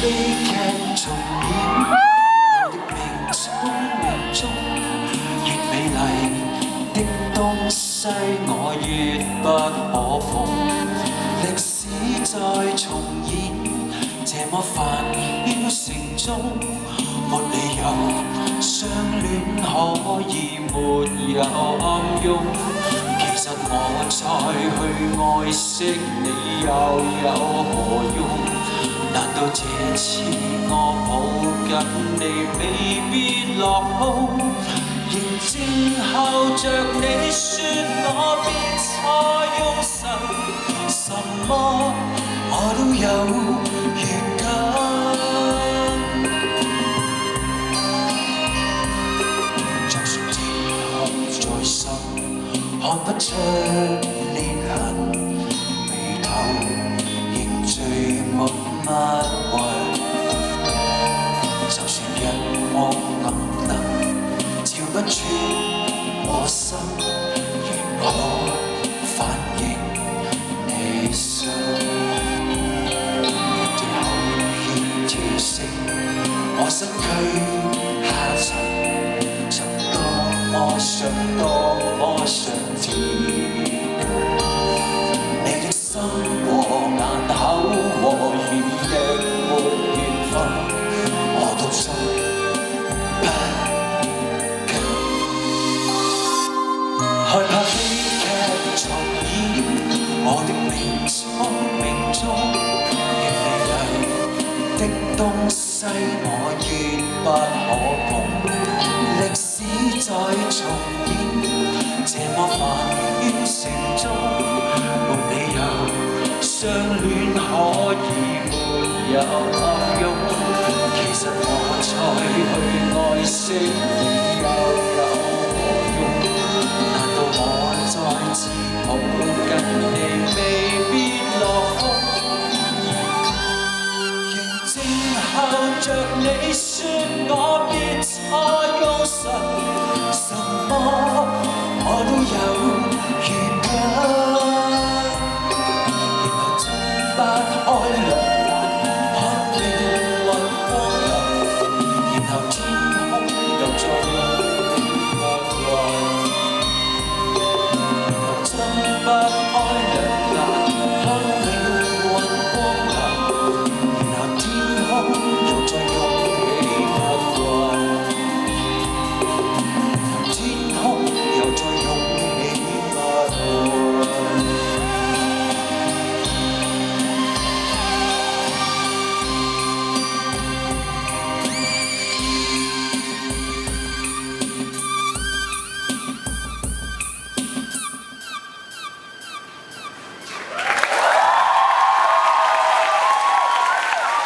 悲劇重演，我的命聰明中越美麗的東西，我越不可碰。歷史再重演，這麼煩囂城中，沒理由相戀可以沒有暗湧。其實我再去愛惜你又有何用？難道這次我抱緊你未必落空？仍靜候着你說我別錯用神，什麼我都有預感。就算天空再深，看不出裂痕，眉頭仍聚密密雲。就算日光暗能照不穿我心，仍可反映你心。最後欠跳聲，我身軀下沉，曾多麼想跳。你的心和眼口和血亦沒緣分，我都心不甘。害怕悲劇重演，我的命聰明中越美麗的東西，我越不可碰。歷史再重演，這麼煩囂城中，沒理由相戀可以沒有暗湧。其實我再去愛惜